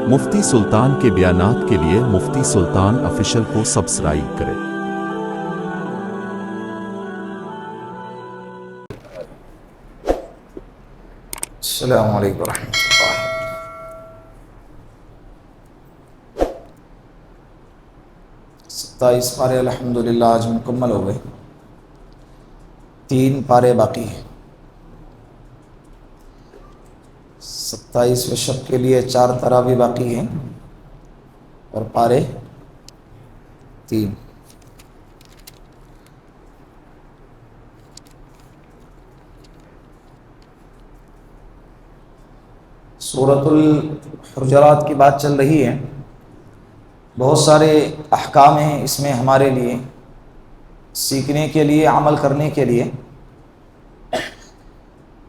مفتی سلطان کے بیانات کے لیے مفتی سلطان آفیشل کو سبسکرائب کریں۔ السلام علیکم ورحمۃ اللہ۔ 27 پارے الحمدللہ آج مکمل ہو گئے، 3 پارے باقی ہیں۔ 27ویں شب کے لیے 4 تراویح باقی ہیں اور پارے 3۔ سورۃ الحجرات کی بات چل رہی ہے، بہت سارے احکام ہیں اس میں ہمارے لیے سیکھنے کے لیے، عمل کرنے کے لیے۔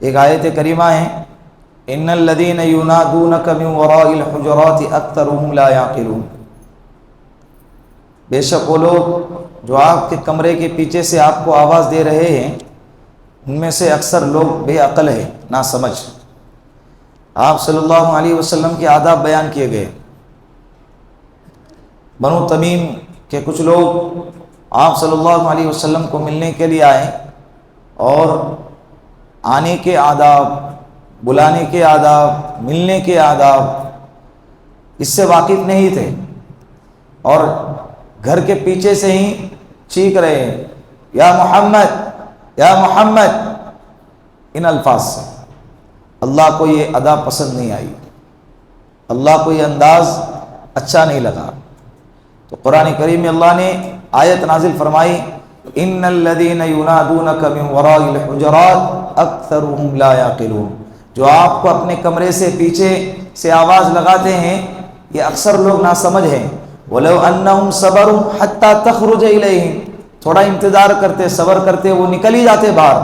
ایک آیت کریمہ ہے، ان الذین ینادونک من وراء الحجرات اکثرهم لا یعقلون۔ بے شک وہ لوگ جو آپ کے کمرے کے پیچھے سے آپ کو آواز دے رہے ہیں، ان میں سے اکثر لوگ بے عقل ہیں، نا سمجھ۔ آپ صلی اللہ علیہ وسلم کے آداب بیان کیے گئے۔ بنو تمیم کے کچھ لوگ آپ صلی اللہ علیہ وسلم کو ملنے کے لیے آئے اور آنے کے آداب، بلانے کے آداب، ملنے کے آداب اس سے واقف نہیں تھے، اور گھر کے پیچھے سے ہی چیخ رہے ہیں، یا محمد یا محمد، ان الفاظ سے۔ اللہ کو یہ ادا پسند نہیں آئی، اللہ کو یہ انداز اچھا نہیں لگا، تو قرآن کریم میں اللہ نے آیت نازل فرمائی، ان الذین ینادونک من وراء الحجرات اکثرهم لا یعقلون۔ جو آپ کو اپنے کمرے سے پیچھے سے آواز لگاتے ہیں، یہ اکثر لوگ ناسمجھ ہیں۔ ولو انہم صبروا حتی تخرج الیہم، تھوڑا انتظار کرتے، صبر کرتے، وہ نکل ہی جاتے باہر،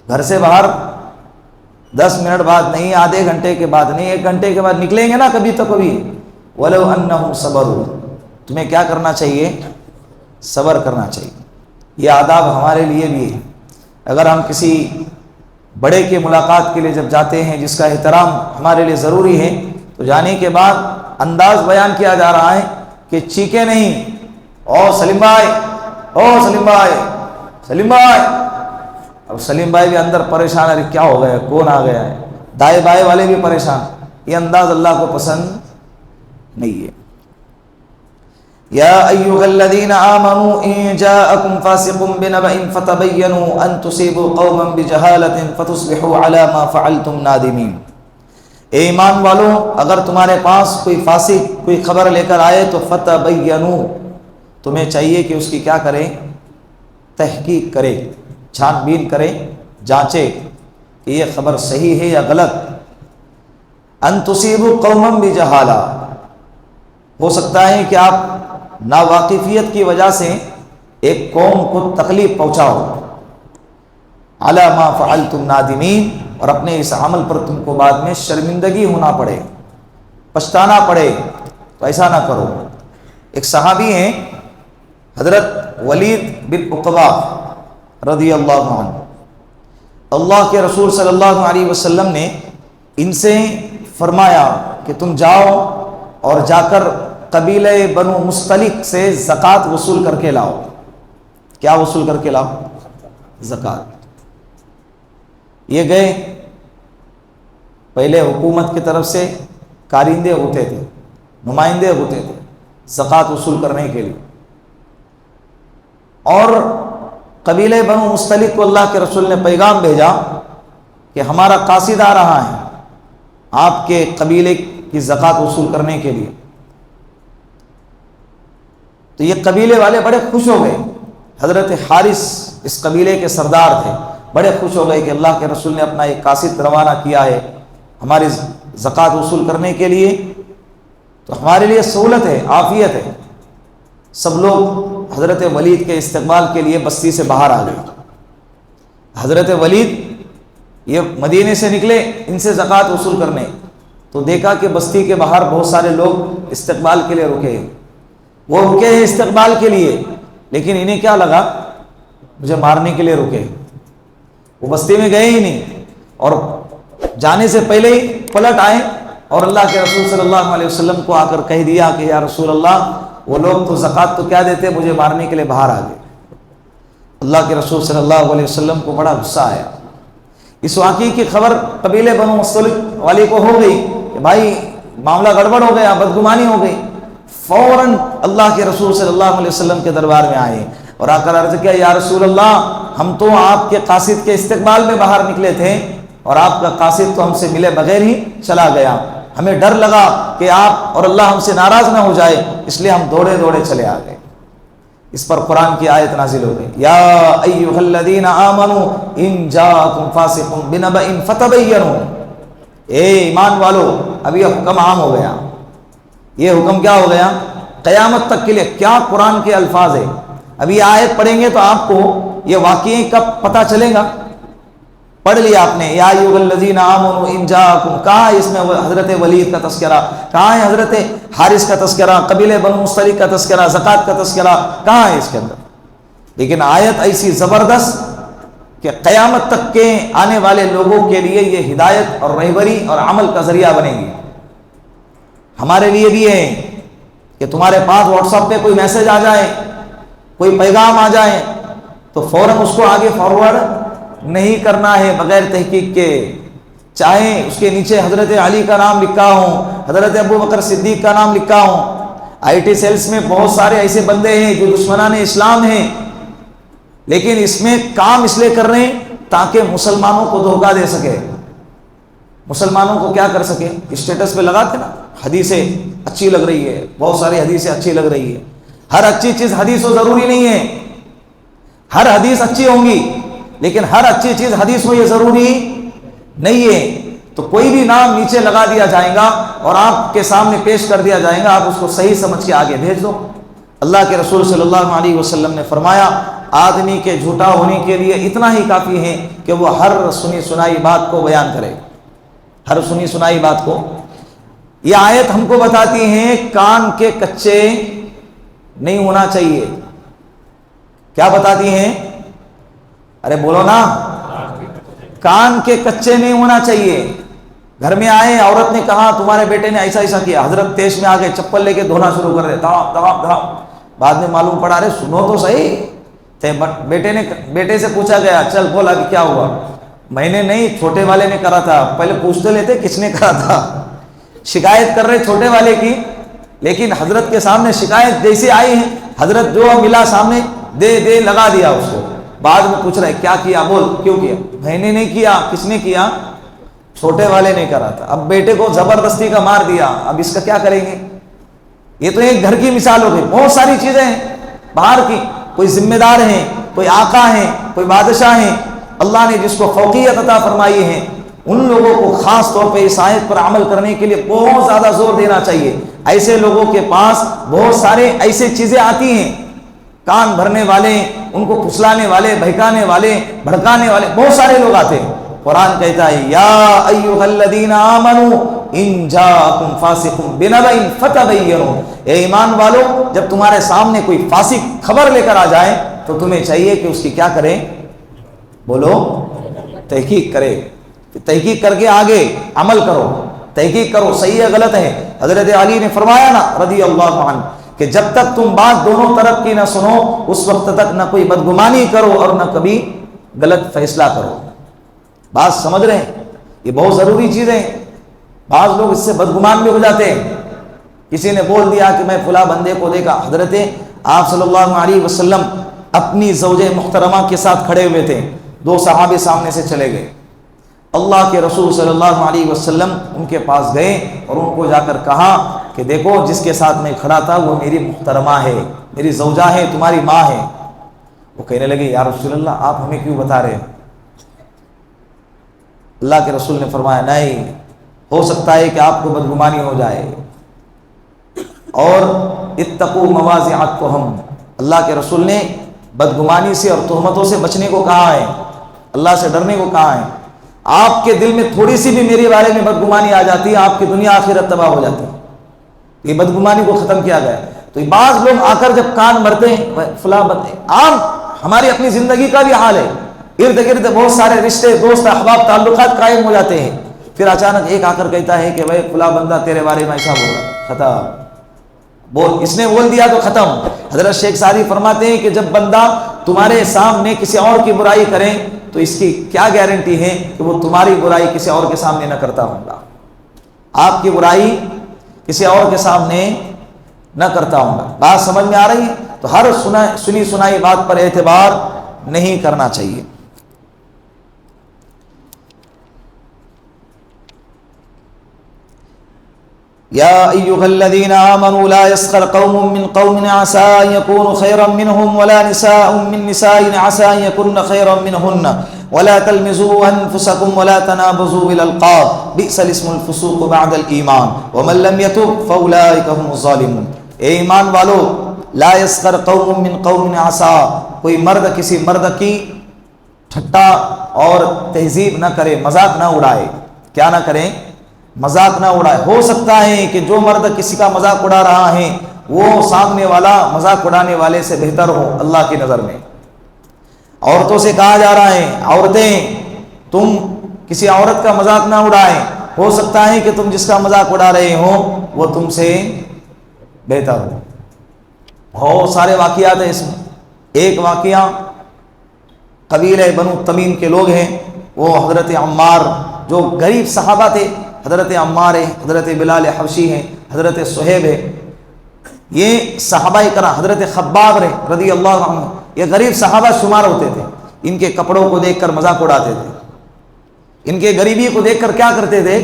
گھر سے باہر 10 منٹ بعد نہیں، آدھے گھنٹے کے بعد نہیں، 1 گھنٹے کے بعد نکلیں گے نا کبھی تو کبھی۔ ولو انہم صبروا، تمہیں کیا کرنا چاہیے؟ صبر کرنا چاہیے۔ یہ آداب ہمارے لیے بھی ہے۔ اگر ہم کسی بڑے کے ملاقات کے لیے جب جاتے ہیں جس کا احترام ہمارے لیے ضروری ہے، تو جانے کے بعد انداز بیان کیا جا رہا ہے کہ چیخیں نہیں، او سلیم بھائی، او سلیم بھائی، سلیم بھائی۔ اب سلیم بھائی بھی اندر پریشان ہے، کیا ہو گیا، کون آ گیا ہے، دائیں بائیں والے بھی پریشان۔ یہ انداز اللہ کو پسند نہیں ہے۔ یا ایھا الذین آمنوا ان جاءکم فاسق بنبأ فتبینوا ان تصیبوا قوما بجہالۃ فتصبحوا علی ما فعلتم نادمین۔ اے ایمان والو، اگر تمہارے پاس کوئی فاسق کوئی خبر لے کر آئے تو فتبینوا، تمہیں چاہیے کہ اس کی کیا کرے؟ تحقیق کرے، چھان بین کرے، جانچے کہ یہ خبر صحیح ہے یا غلط۔ ان تصیبوا قوما بجہالہ، ہو سکتا ہے کہ آپ ناواقفیت کی وجہ سے ایک قوم کو تکلیف پہنچاؤ۔ علی ما فعلتم نادمین، اور اپنے اس عمل پر تم کو بعد میں شرمندگی ہونا پڑے، پچھتانا پڑے، تو ایسا نہ کرو۔ ایک صحابی ہیں حضرت ولید بن عقبہ رضی اللہ عنہ، اللہ کے رسول صلی اللہ علیہ وسلم نے ان سے فرمایا کہ تم جاؤ اور جا کر قبیلہ بنو مستلق سے زکوٰۃ وصول کر کے لاؤ۔ کیا وصول کر کے لاؤ؟ زکوٰۃ۔ یہ گئے، پہلے حکومت کی طرف سے کارندے ہوتے تھے، نمائندے ہوتے تھے زکوٰۃ وصول کرنے کے لیے، اور قبیلہ بنو مستلق کو اللہ کے رسول نے پیغام بھیجا کہ ہمارا قاصد آ رہا ہے آپ کے قبیلے کی زکوٰۃ وصول کرنے کے لیے۔ تو یہ قبیلے والے بڑے خوش ہو گئے، حضرت حارث اس قبیلے کے سردار تھے، بڑے خوش ہو گئے کہ اللہ کے رسول نے اپنا ایک قاصد روانہ کیا ہے ہماری زکوٰۃ وصول کرنے کے لیے، تو ہمارے لیے سہولت ہے، عافیت ہے۔ سب لوگ حضرت ولید کے استقبال کے لیے بستی سے باہر آ گئے۔ حضرت ولید یہ مدینے سے نکلے ان سے زکوٰۃ وصول کرنے، تو دیکھا کہ بستی کے باہر بہت سارے لوگ استقبال کے لیے رکے ہیں۔ وہ رکے ہیں استقبال کے لیے، لیکن انہیں کیا لگا، مجھے مارنے کے لیے رکے۔ وہ بستی میں گئے ہی نہیں، اور جانے سے پہلے ہی پلٹ آئے اور اللہ کے رسول صلی اللہ علیہ وسلم کو آ کر کہہ دیا کہ یا رسول اللہ وہ لوگ تو زکوٰۃ تو کیا دیتے، مجھے مارنے کے لیے باہر آ گئے۔ اللہ کے رسول صلی اللہ علیہ وسلم کو بڑا غصہ آیا۔ اس واقعے کی خبر قبیلے بنو مستلق والے کو ہو گئی کہ بھائی معاملہ گڑبڑ ہو گیا، بدگمانی ہو گئی۔ فوراً اللہ کے رسول صلی اللہ علیہ وسلم کے دربار میں آئے اور آ کر عرض کیا یا رسول اللہ ہم تو آپ کے قاصد کے استقبال میں باہر نکلے تھے اور آپ کا قاصد تو ہم سے ملے بغیر ہی چلا گیا، ہمیں ڈر لگا کہ آپ اور اللہ ہم سے ناراض نہ ہو جائے، اس لیے ہم دوڑے دوڑے چلے آ گئے۔ اس پر قرآن کی آیت نازل ہو گئی، یا ایھا الذین آمنوا ان جاءکم فاسق بنبأ فتبینوا، اے ایمان والو اب یہ حکم عام ہو گیا۔ یہ حکم کیا ہو گیا؟ قیامت تک کے لیے۔ کیا قرآن کے الفاظ ہے، ابھی یہ آیت پڑھیں گے تو آپ کو یہ واقعی کب پتہ چلے گا۔ پڑھ لیا آپ نے، یا ایھا الذین آمنوا ان جاءکم، کہاں ہے اس میں حضرت ولید کا تذکرہ، کہاں ہے حضرت حارث کا تذکرہ، قبیلے بنو مستلق کا تذکرہ، زکوٰۃ کا تذکرہ، کہاں ہے اس کے اندر؟ لیکن آیت ایسی زبردست کہ قیامت تک کے آنے والے لوگوں کے لیے یہ ہدایت اور رہبری اور عمل کا ذریعہ بنے گی۔ ہمارے لیے بھی ہے کہ تمہارے پاس واٹس ایپ پہ کوئی میسج آ جائے، کوئی پیغام آ جائے تو فوراً اس کو آگے فارورڈ نہیں کرنا ہے بغیر تحقیق کے، چاہے اس کے نیچے حضرت علی کا نام لکھا ہو، حضرت ابو بکر صدیق کا نام لکھا ہو۔ آئی ٹی سیلز میں بہت سارے ایسے بندے ہیں جو دشمنان اسلام ہیں، لیکن اس میں کام اس لیے کر رہے ہیں تاکہ مسلمانوں کو دھوکہ دے سکے، مسلمانوں کو کیا کر سکے۔ اسٹیٹس پہ لگاتے نا حدیثیں اچھی لگ رہی ہے، بہت ساری حدیثیں اچھی لگ رہی ہے۔ ہر اچھی چیز حدیث و ضروری نہیں ہے، ہر حدیث اچھی ہوں گی لیکن ہر اچھی چیز حدیث میں یہ ضروری نہیں ہے۔ تو کوئی بھی نام نیچے لگا دیا جائے گا اور آپ کے سامنے پیش کر دیا جائے گا، آپ اس کو صحیح سمجھ کے آگے بھیج دو۔ اللہ کے رسول صلی اللہ علیہ وسلم نے فرمایا آدمی کے جھوٹا ہونے کے لیے اتنا ہی کافی ہے کہ وہ ہر سنی سنائی بات کو بیان کرے، ہر سنی سنائی بات کو۔ یہ آیت ہم کو بتاتی ہے کان کے کچے نہیں ہونا چاہیے۔ کیا بتاتی ہیں؟ ارے بولو نا، کان کے کچے نہیں ہونا چاہیے۔ گھر میں آئے، عورت نے کہا تمہارے بیٹے نے ایسا ایسا کیا، حضرت تیش میں آگے چپل لے کے دھونا شروع کر دے، دھڑاپ دھڑاپ دھڑاپ۔ بعد میں معلوم پڑا رہے سنو تو صحیح، بیٹے سے پوچھا گیا چل بول ابھی کیا ہوا؟ میں نے نہیں، چھوٹے والے نے کرا تھا۔ پہلے پوچھتے لیتے کس نے کرا تھا، شکایت کر رہے چھوٹے والے کی، لیکن حضرت کے سامنے شکایت جیسے آئی ہے حضرت جو ملا سامنے دے لگا دیا اس کو۔ بعد میں پوچھ رہے کیا کیا، بول کیوں کیا؟ میں نے نہیں کیا۔ کس نے کیا؟ چھوٹے والے نے کرا تھا۔ اب بیٹے کو زبردستی کا مار دیا، اب اس کا کیا کریں گے؟ یہ تو ایک گھر کی مثال ہو گئی، بہت ساری چیزیں ہیں باہر کی۔ کوئی ذمہ دار ہیں، کوئی آقا ہیں، کوئی بادشاہ ہیں، اللہ نے جس کو فوقیت عطا فرمائی ہے ان لوگوں کو خاص طور پہ اس آیت پر عمل کرنے کے لیے بہت زیادہ زور دینا چاہیے۔ ایسے لوگوں کے پاس بہت سارے ایسے چیزیں آتی ہیں، کان بھرنے والے، ان کو پھسلانے والے، بہکانے والے، بھڑکانے والے بہت سارے لوگ آتے ہیں۔ قرآن کہتا ہے یا ایھا الذین آمنوا ان جاءکم فاسق بنبأ فتبینوا، اے ایمان والو جب تمہارے سامنے کوئی فاسق خبر لے کر آ جائے تو تمہیں چاہیے کہ اس کی کیا کریں؟ بولو، تحقیق کرے، تحقیق کر کے آگے عمل کرو، تحقیق کرو صحیح ہے غلط ہے۔ حضرت علی نے فرمایا نا رضی اللہ عنہ کہ جب تک تم بات دونوں طرف کی نہ سنو اس وقت تک نہ کوئی بدگمانی کرو اور نہ کبھی غلط فیصلہ کرو۔ بات سمجھ رہے ہیں؟ یہ بہت ضروری چیزیں۔ بعض لوگ اس سے بدگمان بھی ہو جاتے ہیں۔ کسی نے بول دیا کہ میں فلاں بندے کو دیکھا، حضرت آپ صلی اللہ علیہ وسلم اپنی زوج محترمہ کے ساتھ کھڑے ہوئے تھے، دو صحابے سامنے سے چلے گئے، اللہ کے رسول صلی اللہ علیہ وسلم ان کے پاس گئے اور ان کو جا کر کہا کہ دیکھو جس کے ساتھ میں کھڑا تھا وہ میری محترمہ ہے، میری زوجہ ہے، تمہاری ماں ہے۔ وہ کہنے لگے یا رسول اللہ آپ ہمیں کیوں بتا رہے ہیں؟ اللہ کے رسول نے فرمایا نہیں، ہو سکتا ہے کہ آپ کو بدگمانی ہو جائے، اور اتقوا مواضع التہم، اللہ کے رسول نے بدگمانی سے اور تہمتوں سے بچنے کو کہا ہے، اللہ سے ڈرنے کو کہا ہے۔ آپ کے دل میں تھوڑی سی بھی میرے بارے میں بدگمانی آ جاتی ہے آپ کی دنیا آخرت تباہ ہو جاتی ہے۔ یہ بدگمانی کو ختم کیا گیا۔ تو بعض لوگ آ کر جب کان بھرتے ہیں فلاں بندے، عام ہماری اپنی زندگی کا بھی حال ہے، ارد گرد بہت سارے رشتے، دوست، احباب، تعلقات قائم ہو جاتے ہیں، پھر اچانک ایک آ کر کہتا ہے کہ بھائی فلاں بندہ تیرے بارے میں ایسا بول رہا، ختم، اس نے بول دیا تو ختم۔ حضرت شیخ سعدی فرماتے ہیں کہ جب بندہ تمہارے سامنے کسی اور کی برائی کرے تو اس کی کیا گارنٹی ہے کہ وہ تمہاری برائی کسی اور کے سامنے نہ کرتا ہوگا، آپ کی برائی کسی اور کے سامنے نہ کرتا ہوں گا۔ بات سمجھ میں آ رہی ہے؟ تو ہر سنی سنائی بات پر اعتبار نہیں کرنا چاہیے۔ یا ایھا الذین آمنوا لا یسخر قوم من قوم عسى ان یکونوا خیرا منهم ولا نساء من نساء عسى ان یکن خیرا منهن ولا تلمزوا انفسکم ولا تنابزوا بالالقاب بئس الاسم الفسوق بعد الایمان ومن لم یتب فاولئک هم الظالمون۔ اے ایمان والو، لا یسخر قوم من قوم عسى، کوئی مرد کسی مرد کی ٹھٹا اور تہذیب نہ کرے، مذاق نہ اڑائے۔ کیا نہ کریں؟ مذاق نہ اڑائے۔ ہو سکتا ہے کہ جو مرد کسی کا مذاق اڑا رہا ہے وہ سامنے والا مذاق اڑانے والے سے بہتر ہو اللہ کی نظر میں۔ عورتوں سے کہا جا رہا ہے، عورتیں تم کسی عورت کا مذاق نہ اڑائیں، ہو سکتا ہے کہ تم جس کا مذاق اڑا رہے ہو وہ تم سے بہتر ہو۔ بہت سارے واقعات ہیں اس میں۔ ایک واقعہ قبیلہ بنو تمیم کے لوگ ہیں، وہ حضرت عمار جو غریب صحابہ تھے، حضرت عمار ہے، حضرت بلال حبشی ہیں، حضرت صہیب ہے، یہ صحابہ کرام، حضرت خباب رضی اللہ عنہ، یہ غریب صحابہ شمار ہوتے تھے۔ ان کے کپڑوں کو دیکھ کر مذاق اڑاتے تھے، ان کے غریبی کو دیکھ کر کیا کرتے تھے؟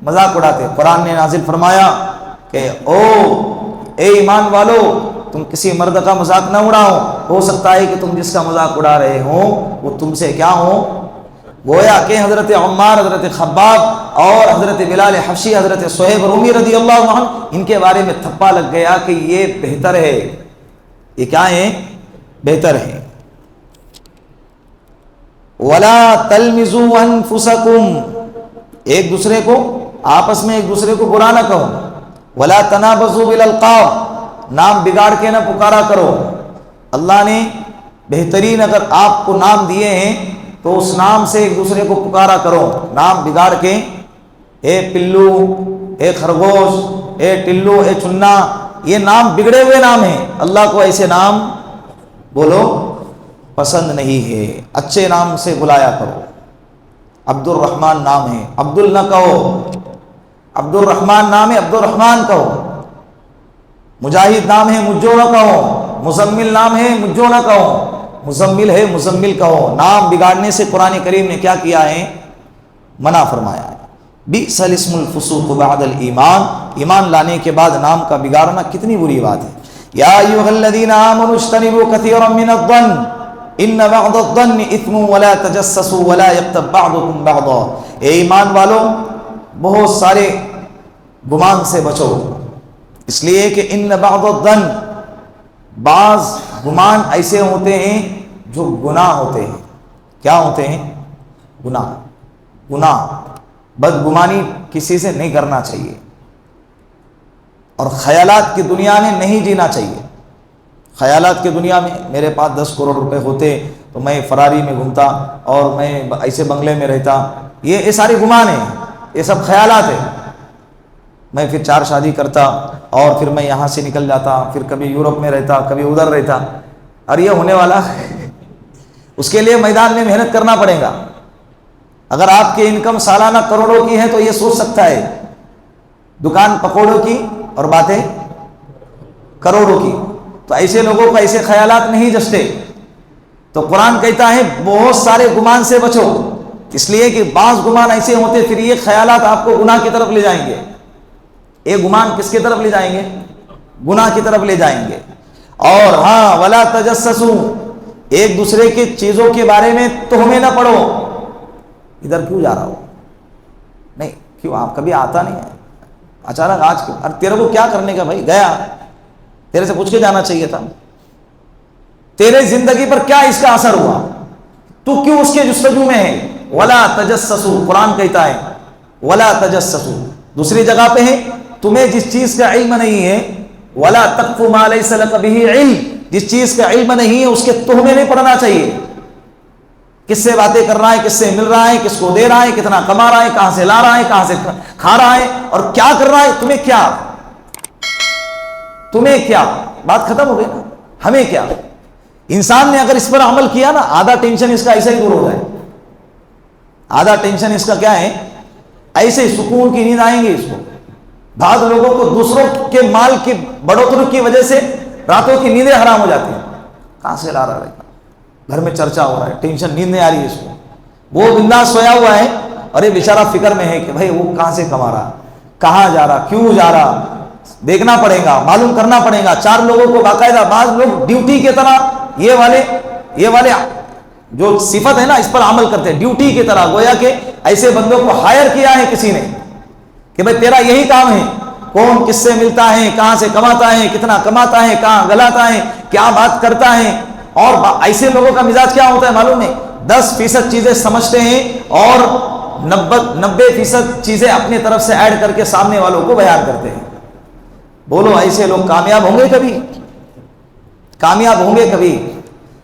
مذاق اڑاتے۔ قرآن نے نازل فرمایا کہ اے ایمان والو، تم کسی مرد کا مذاق نہ اڑاؤ، ہو سکتا ہے کہ تم جس کا مذاق اڑا رہے ہو وہ تم سے کیا ہو۔ گویا کہ حضرت عمار، حضرت خباب اور حضرت بلال حبشی، حضرت صہیب رومی رضی اللہ عنہ، ان کے بارے میں تھپا لگ گیا کہ یہ بہتر ہے، یہ کیا ہے؟ بہتر ہے۔ وَلَا تَلْمِزُوا أَنفُسَكُمْ، ایک دوسرے کو آپس میں ایک دوسرے کو برا نہ کہو۔ وَلَا تَنَابَزُوا بِالْأَلْقَابِ، نام بگاڑ کے نہ پکارا کرو۔ اللہ نے بہترین اگر آپ کو نام دیے ہیں تو اس نام سے ایک دوسرے کو پکارا کرو، نام بگاڑ کے اے پلو، اے خرگوش، اے ٹلو، اے چنا، یہ نام بگڑے ہوئے نام ہیں۔ اللہ کو ایسے نام بولو پسند نہیں ہے، اچھے نام سے بلایا کرو۔ عبد الرحمن نام ہے، عبد ال نہ کہو۔ عبد الرحمن نام ہے، عبد الرحمن کہو۔ مجاہد نام ہے، مجھو نہ کہو۔ مزمل نام ہے، مجھو نہ کہو۔ مزمل ہے، مزمل کہو۔ نام بگاڑنے سے قرآن کریم نے کیا کیا ہے؟ منع فرمایا ہے۔ بئس الاسم الفسوق بعد الایمان، ایمان لانے کے بعد نام کا بگاڑنا کتنی بری بات ہے۔ یا ایھا الذین آمنوا اجتنبوا کثیرا من الظن ان بعض الظن اثم ولا تجسسوا ولا یغتب بعضکم بعضا، اے ایمان والو بہت سارے گمان سے بچو، اس لیے کہ ان بعض الظن، بعض گمان ایسے ہوتے ہیں جو گناہ ہوتے ہیں۔ کیا ہوتے ہیں؟ گناہ۔ بدگمانی کسی سے نہیں کرنا چاہیے، اور خیالات کی دنیا میں نہیں جینا چاہیے۔ خیالات کی دنیا میں میرے پاس 10 کروڑ روپے ہوتے تو میں فراری میں گھومتا اور میں ایسے بنگلے میں رہتا، یہ سارے گمان ہیں، یہ سب خیالات ہیں۔ میں پھر 4 شادی کرتا اور پھر میں یہاں سے نکل جاتا، پھر کبھی یورپ میں رہتا، کبھی ادھر رہتا، اور یہ ہونے والا اس کے لیے میدان میں محنت کرنا پڑے گا۔ اگر آپ کی انکم سالانہ کروڑوں کی ہے تو یہ سوچ سکتا ہے، دکان پکوڑوں کی اور باتیں کروڑوں کی، تو ایسے لوگوں کو ایسے خیالات نہیں جچتے۔ تو قرآن کہتا ہے بہت سارے گمان سے بچو، اس لیے کہ بعض گمان ایسے ہوتے پھر یہ خیالات آپ کو گناہ کی طرف لے جائیں گے۔ یہ گمان کس کی طرف لے جائیں گے؟ گناہ کی طرف لے جائیں گے۔ اور ہاں ولا تجسسوا، ایک دوسرے کی چیزوں کے بارے میں تہمے نہ پڑو۔ ادھر کیوں جا رہا ہو؟ نہیں کیوں، آپ کبھی آتا نہیں ہے، اچانک آج کیوں؟ اور تیرے کو کیا کرنے کا بھائی؟ گیا تیرے سے پوچھ کے جانا چاہیے تھا۔ تیرے زندگی پر کیا اس کا اثر ہوا؟ تو کیوں اس کے جستجو میں ہے؟ ولا تجسسوا، قرآن کہتا ہے ولا تجسسوا۔ دوسری جگہ پہ ہے تمہیں جس چیز کا علم نہیں ہے، ولا تقف ما لیس لک بہ علم، جس چیز کا علم نہیں ہے اس کے تہمے نہیں پڑنا چاہیے۔ کس سے باتیں کر رہا ہے، کس سے مل رہا ہے، کس کو دے رہا ہے، کتنا کما رہا ہے، کہاں سے لا رہا ہے، کہاں سے کھا رہا ہے اور کیا کر رہا ہے. تمہیں کیا بات ختم ہو گئی نا. ہمیں کیا. انسان نے اگر اس پر عمل کیا نا، آدھا ٹینشن اس کا ایسا ہی دور ہو جائے. آدھا ٹینشن اس کا کیا ہے، ایسے سکون کی نیند آئیں گے اس کو. بعض لوگوں کو دوسروں کے مال کی بڑھوتری کی وجہ سے راتوں کی نیندیں حرام ہو جاتی ہیں. کہاں سے لا رہا ہے، گھر میں چرچا ہو رہا ہے، ٹینشن، نیند نہیں آ رہی ہے اس کو. وہ بنداس سویا ہوا ہے اور یہ بیچارہ فکر میں ہے کہ بھائی وہ کہاں سے کما رہا، کہاں جا رہا، کیوں جا رہا، دیکھنا پڑے گا، معلوم کرنا پڑے گا. 4 لوگوں کو باقاعدہ، بعض لوگ ڈیوٹی کی طرح یہ والے جو صفت ہے نا اس پر عمل کرتے ہیں ڈیوٹی کی طرح. گویا کہ ایسے بندوں کو ہائر کیا ہے کسی نے کہ بھائی تیرا یہی کام ہے، کون کس سے ملتا ہے، کہاں سے کماتا ہے، کتنا کماتا ہے، کہاں گلاتا ہے، کیا بات کرتا ہے. اور ایسے لوگوں کا مزاج کیا ہوتا ہے معلوم ہے، 10% چیزیں سمجھتے ہیں اور 90% چیزیں اپنی طرف سے ایڈ کر کے سامنے والوں کو بیان کرتے ہیں. بولو ایسے لوگ کامیاب ہوں گے کبھی؟ کامیاب ہوں گے کبھی؟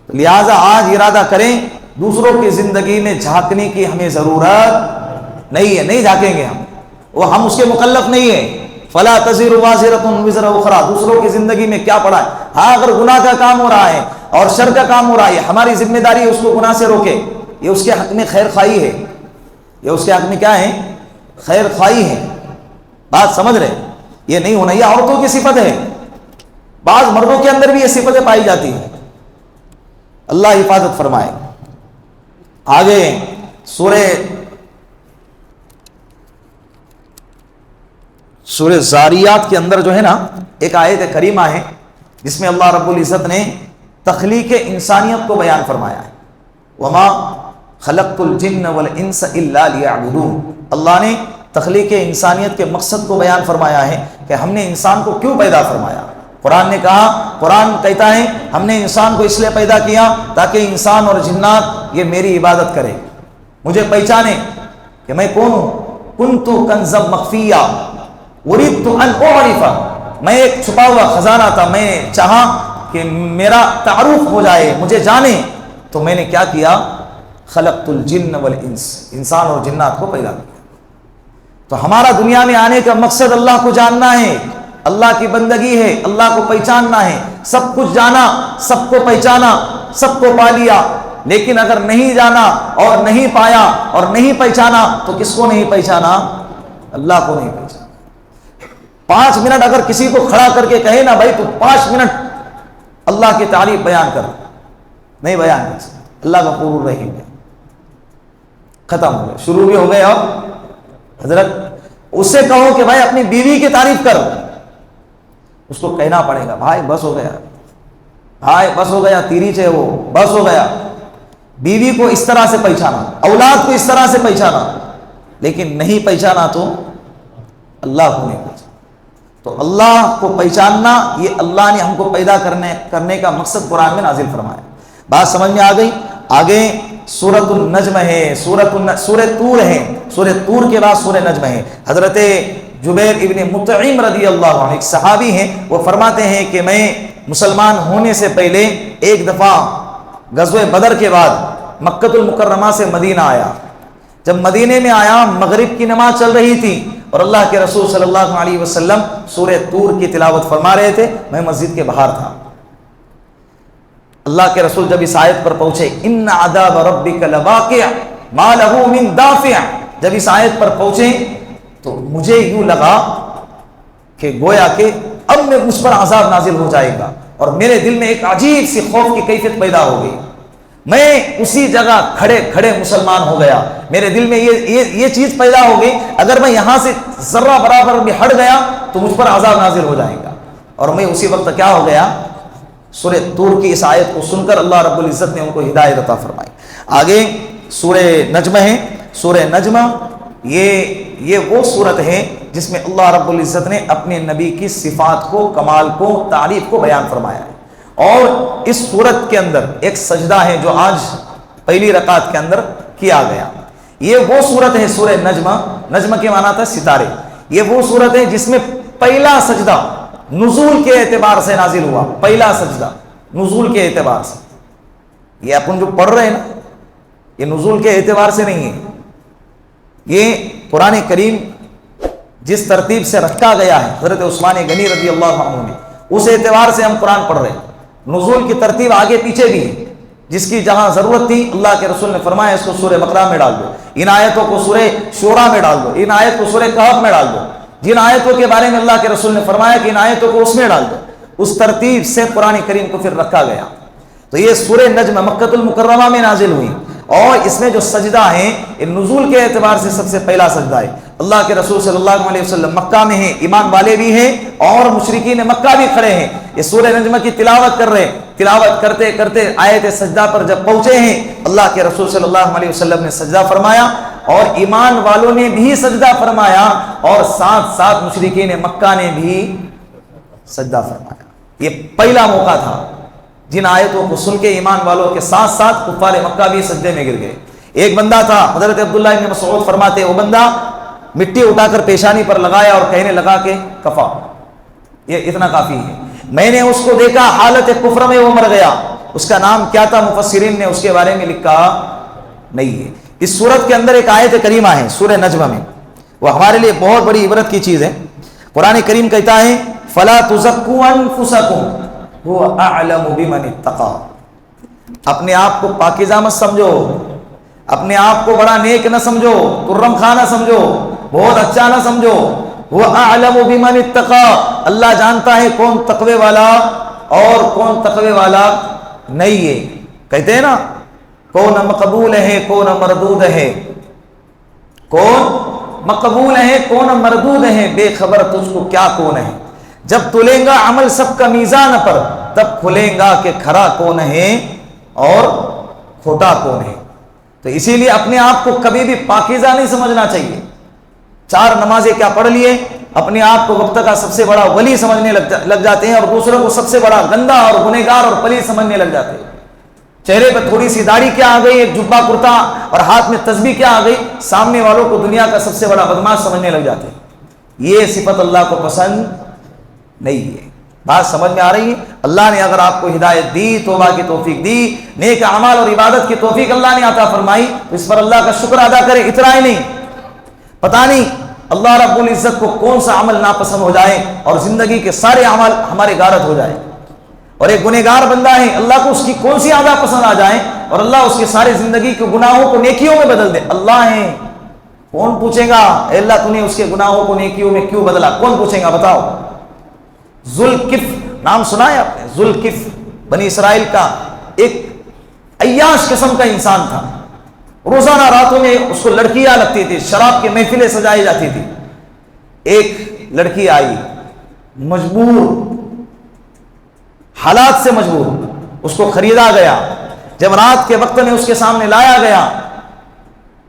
لہذا آج ارادہ کریں، دوسروں کی زندگی میں جھانکنے کی ہمیں ضرورت نہیں ہے. نہیں جھانکیں گے ہم اس کے مکلف نہیں ہیں. فلا تزر وازرۃ وزر اخرى. دوسروں کی زندگی میں کیا پڑا ہے؟ ہاں اگر گناہ کا کام ہو رہا ہے اور شر کا کام ہو رہا ہے، ہماری ذمہ داری ہے اس کو گناہ سے روکے. یہ اس کے حق میں خیر خواہی ہے. یہ اس کے حق میں کیا ہے؟ خیر خواہی ہے. بات سمجھ رہے؟ یہ نہیں ہونا. یہ عورتوں کی صفت ہے، بعض مردوں کے اندر بھی یہ صفتیں پائی جاتی ہیں. اللہ حفاظت فرمائے. آگے سورہ زاریات کے اندر جو ہے نا ایک آیت کریمہ ہے جس میں اللہ رب العزت نے تخلیق انسانیت کو بیان فرمایا ہے. وما خلقت الجن والانس الا لیعبدون. اللہ نے تخلیق انسانیت کے مقصد کو بیان فرمایا ہے کہ ہم نے انسان کو کیوں پیدا فرمایا. قرآن نے کہا، قرآن کہتا ہے ہم نے انسان کو اس لیے پیدا کیا تاکہ انسان اور جنات یہ میری عبادت کرے، مجھے پہچانے کہ میں کون ہوں. کنت کنزا مخفیہ اردت ان اعرف. میں ایک چھپا ہوا خزانہ تھا، میں چاہا کہ میرا تعارف ہو جائے، مجھے جانے، تو میں نے کیا کیا؟ خلقت الجن والانس. انسان اور جنات کو پیدا کیا. تو ہمارا دنیا میں آنے کا مقصد اللہ کو جاننا ہے، اللہ کی بندگی ہے، اللہ کو پہچاننا ہے. سب کچھ جانا، سب کو پہچانا، سب کو پا لیا، لیکن اگر نہیں جانا اور نہیں پایا اور نہیں پہچانا تو کس کو نہیں پہچانا؟ اللہ کو نہیں پہچانا. 5 منٹ اگر کسی کو کھڑا کر کے کہے نا بھائی تو 5 منٹ اللہ کی تعریف بیان کر، نہیں بیان کر سکتا. اللہ غفور رحیم ہے. ختم ہو گئے، شروع بھی ہو گئے. اب حضرت اس سے کہو کہ بھائی اپنی بیوی کی تعریف کر، اس کو کہنا پڑے گا بھائی بس ہو گیا، بھائی بس ہو گیا، تیری چاہے وہ بس ہو گیا. بیوی کو اس طرح سے پہچانا، اولاد کو اس طرح سے پہچانا، لیکن نہیں پہچانا تو اللہ کو نہیں پہچانا. تو اللہ کو پہچاننا یہ اللہ نے ہم کو پیدا کرنے کا مقصد قرآن میں نازل فرمایا. بات سمجھ میں آ گئی؟ آگے سورۃ النجم ہے، سورہ طور ہے، سورہ طور کے بعد سورہ نجم ہے. حضرت جبیر ابن مطعم رضی اللہ عنہ ایک صحابی ہیں، وہ فرماتے ہیں کہ میں مسلمان ہونے سے پہلے ایک دفعہ غزوہ بدر کے بعد مکۃ المکرمہ سے مدینہ آیا. جب مدینے میں آیا مغرب کی نماز چل رہی تھی اور اللہ کے رسول صلی اللہ علیہ وسلم سورہ طور کی تلاوت فرما رہے تھے. میں مسجد کے باہر تھا. اللہ کے رسول جب اس آیت پر پہنچے، ان عذاب ربک لواقع ما له من دافع، جب اس آیت پر پہنچے تو مجھے یوں لگا کہ گویا کہ اب مجھ پر عذاب نازل ہو جائے گا، اور میرے دل میں ایک عجیب سی خوف کی کیفیت پیدا ہو گئی. میں اسی جگہ کھڑے مسلمان ہو گیا. میرے دل میں یہ چیز پیدا ہو گئی، اگر میں یہاں سے ذرہ برابر بھی ہٹ گیا تو مجھ پر عذاب نازل ہو جائے گا. اور میں اسی وقت کیا ہو گیا؟ سورہ طور کی اس آیت کو سن کر اللہ رب العزت نے ان کو ہدایت عطا فرمائی. آگے سورہ نجم ہے. سورہ نجم یہ وہ صورت ہے جس میں اللہ رب العزت نے اپنے نبی کی صفات کو، کمال کو، تعریف کو بیان فرمایا ہے. اور اس صورت کے اندر ایک سجدہ ہے جو آج پہلی رکعت کے اندر کیا گیا. یہ وہ صورت ہے سورہ نجم. نجم کے معنی تھا ستارے. یہ وہ صورت ہے جس میں پہلا سجدہ نزول کے اعتبار سے نازل ہوا. پہلا سجدہ نزول کے اعتبار سے. یہ اپن جو پڑھ رہے ہیں نا، یہ نزول کے اعتبار سے نہیں ہے، یہ قرآن کریم جس ترتیب سے رکھا گیا ہے حضرت عثمان غنی رضی اللہ عنہ نے، اس اعتبار سے ہم قرآن پڑھ رہے ہیں۔ نزول کی ترتیب آگے پیچھے بھی ہے، جس کی جہاں ضرورت تھی اللہ کے رسول نے فرمایا اس کو سورہ بقرہ میں ڈال دو، ان آیتوں کو سورہ شورا میں ڈال دو، ان آیت کو سورہ کہف میں ڈال دو، جن آیتوں کے بارے میں اللہ کے رسول نے فرمایا کہ ان آیتوں کو اس میں ڈال دو، اس ترتیب سے قرآن کریم کو پھر رکھا گیا۔ تو یہ سورہ نجم مکۃ المکرمہ میں نازل ہوئی، اور اس میں جو سجدہ ہیں نزول کے اعتبار سے سب سے پہلا سجدہ ہے۔ اللہ کے رسول صلی اللہ علیہ وسلم مکہ میں ہیں، ایمان والے بھی ہیں اور مشرکین مکہ بھی کھڑے ہیں، یہ سورہ نجم کی تلاوت کر رہے ہیں۔ تلاوت کرتے کرتے آیت سجدہ پر جب پہنچے ہیں، اللہ کے رسول صلی اللہ علیہ وسلم نے سجدہ فرمایا اور ایمان والوں نے بھی سجدہ فرمایا، اور ساتھ ساتھ مشرکین مکہ نے بھی سجدہ فرمایا۔ یہ پہلا موقع تھا جن آیتوں کو سن کے ایمان والوں کے ساتھ ساتھ کفار مکہ بھی سجدے میں گر گئے۔ ایک بندہ تھا، حضرت عبداللہ بن مسعود فرماتے وہ بندہ مٹی اٹھا کر پیشانی پر لگایا اور کہنے لگا کہ کفا، یہ اتنا کافی ہے۔ میں نے اس کو دیکھا حالت کفر میں وہ مر گیا۔ اس کا نام کیا تھا مفسرین نے اس کے بارے میں لکھا نہیں ہے۔ اس سورت کے اندر ایک آیت کریمہ ہے سورہ نجم میں، وہ ہمارے لیے بہت بڑی عبرت کی چیز ہے۔ قرآن کریم کہتا ہے فَلَا تُزَكُّوا أَنفُسَكُمْ هُوَ أَعْلَمُ بِمَنِ اتَّقَىٰ، اپنے آپ کو پاکیزہ مت سمجھو، اپنے آپ کو بڑا نیک نہ سمجھو، کرم خواہ نہ سمجھو، بہت اچھا نہ سمجھو۔ وہ اعلم بمن اتقى، اللہ جانتا ہے کون تقوی والا اور کون تقوی والا نہیں ہے۔ کہتے ہیں نا کون مقبول ہے کون مردود ہے، کون مقبول ہے کون مردود ہے، بے خبر تجھ کو کیا کون ہے۔ جب تلیں گا عمل سب کا میزان پر، تب کھلیں گا کہ کھرا کون ہے اور کھوٹا کون ہے۔ تو اسی لیے اپنے آپ کو کبھی بھی پاکیزہ نہیں سمجھنا چاہیے۔ 4 نمازیں کیا پڑھ لیے، اپنے آپ کو وقت کا سب سے بڑا ولی سمجھنے لگ جاتے ہیں، اور دوسروں کو سب سے بڑا گندا اور گنہگار اور پلید سمجھنے لگ جاتے ہیں۔ چہرے پہ تھوڑی سی داڑھی کیا آ گئی، ایک جبہ کرتا اور ہاتھ میں تسبیح کیا آ گئی، سامنے والوں کو دنیا کا سب سے بڑا بدماش سمجھنے لگ جاتے ہیں۔ یہ صفت اللہ کو پسند نہیں ہے۔ بات سمجھ میں آ رہی ہے؟ اللہ نے اگر آپ کو ہدایت دی، توبہ کی توفیق دی، نیک اعمال اور عبادت کی توفیق اللہ نے عطا فرمائی، تو اس پر اللہ کا شکر ادا کرے، اتنا ہی نہیں۔ پتہ نہیں اللہ رب العزت کو کون سا عمل ناپسند ہو جائے اور زندگی کے سارے اعمال ہمارے غارت ہو جائے، اور ایک گنہگار بندہ ہے اللہ کو اس کی کون سی عادت پسند آ جائے اور اللہ اس کے سارے زندگی کے گناہوں کو نیکیوں میں بدل دے۔ اللہ ہے، کون پوچھے گا اے اللہ تو نے اس کے گناہوں کو نیکیوں میں کیوں بدلا؟ کون پوچھے گا؟ بتاؤ۔ ذوالکفل نام سنا ہے آپ نے؟ ذوالکفل بنی اسرائیل کا ایک عیاش قسم کا انسان تھا۔ روزانہ راتوں میں اس کو لڑکیاں لگتی تھی، شراب کی محفلیں سجائی جاتی تھی۔ ایک لڑکی آئی، مجبور، حالات سے مجبور، اس کو خریدا گیا۔ جب رات کے وقت میں اس کے سامنے لایا گیا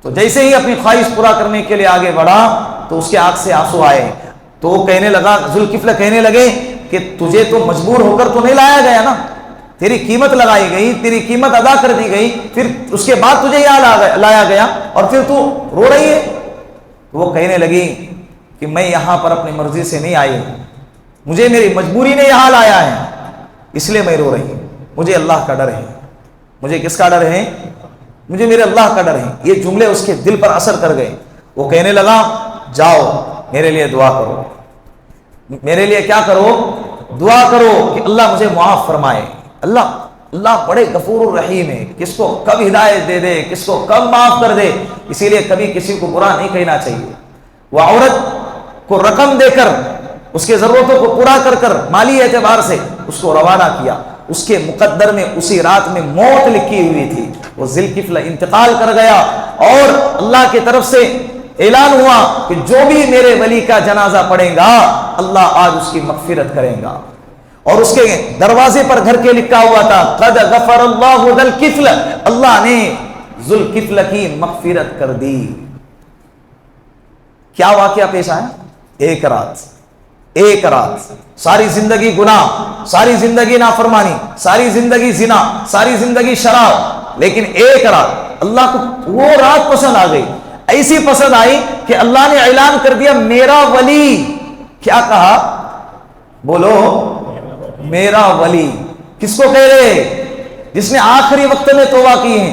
تو جیسے ہی اپنی خواہش پورا کرنے کے لیے آگے بڑھا تو اس کے آنکھ سے آنسو آئے۔ تو وہ کہنے لگا، ذوالکفل کہنے لگے کہ تجھے تو مجبور ہو کر تو نہیں لایا گیا نا، تیری قیمت لگائی گئی، تیری قیمت ادا کر دی گئی، پھر اس کے بعد تجھے یہاں لایا گیا اور پھر تو رو رہی ہے۔ تو وہ کہنے لگی کہ میں یہاں پر اپنی مرضی سے نہیں آئی ہوں، مجھے میری مجبوری نے یہاں لایا ہے، اس لیے میں رو رہی ہوں۔ مجھے اللہ کا ڈر ہے۔ مجھے کس کا ڈر ہے؟ مجھے میرے اللہ کا ڈر ہے۔ یہ جملے اس کے دل پر اثر کر گئے۔ وہ کہنے لگا جاؤ میرے لیے دعا کرو، میرے لیے کیا کرو؟ دعا کرو کہ اللہ مجھے معاف فرمائے۔ اللہ بڑے غفور الرحیم ہے، کس کو کب ہدایت دے دے، کس کو کب معاف کر دے، اسی لیے کبھی کسی کو برا نہیں کہنا چاہیے۔ وہ عورت کو رقم دے کر اس کے ضرورتوں کو پورا کر کر مالی اعتبار سے اس کو روانہ کیا، اس کے مقدر میں اسی رات میں موت لکھی ہوئی تھی۔ وہ ذوالکفل انتقال کر گیا اور اللہ کی طرف سے اعلان ہوا کہ جو بھی میرے ولی کا جنازہ پڑھے گا اللہ آج اس کی مغفرت کرے گا، اور اس کے دروازے پر گھر کے لکھا ہوا تھا قد غفر اللہ ذوالکفل، اللہ نے ذوالکفل کی مغفرت کر دی۔ کیا واقعہ پیش آیا؟ ایک رات ساری زندگی گناہ، ساری زندگی نافرمانی، ساری زندگی زنا، ساری زندگی شراب، لیکن ایک رات اللہ کو وہ رات پسند آ گئی، ایسی پسند آئی کہ اللہ نے اعلان کر دیا میرا ولی۔ کیا کہا؟ بولو میرا ولی۔ کس کو کہہ رہے؟ جس نے آخری وقت میں توبہ کی ہے،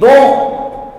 2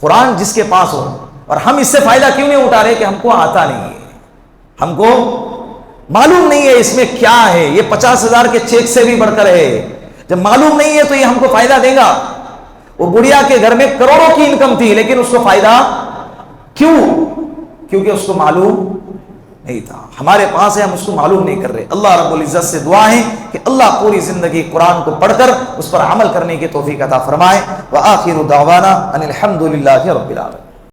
قرآن جس کے پاس ہو، اور ہم اس سے فائدہ کیوں نہیں اٹھا رہے کہ ہم کو آتا نہیں ہے، ہم کو معلوم نہیں ہے اس میں کیا ہے، یہ 50,000 کے چیک سے بھی بڑھ کر ہے، جب معلوم نہیں ہے تو یہ ہم کو فائدہ دے گا؟ وہ بڑھیا کے گھر میں کروڑوں کی انکم تھی لیکن اس کو فائدہ کیوں؟ کیونکہ اس کو معلوم نہیں تھا۔ ہمارے پاس ہے، ہم اس کو معلوم نہیں کر رہے۔ اللہ رب العزت سے دعا ہے کہ اللہ پوری زندگی قرآن کو پڑھ کر اس پر عمل کرنے کی توفیق عطا فرمائے۔ وآخر دعوانا ان الحمد للہ رب العالمین۔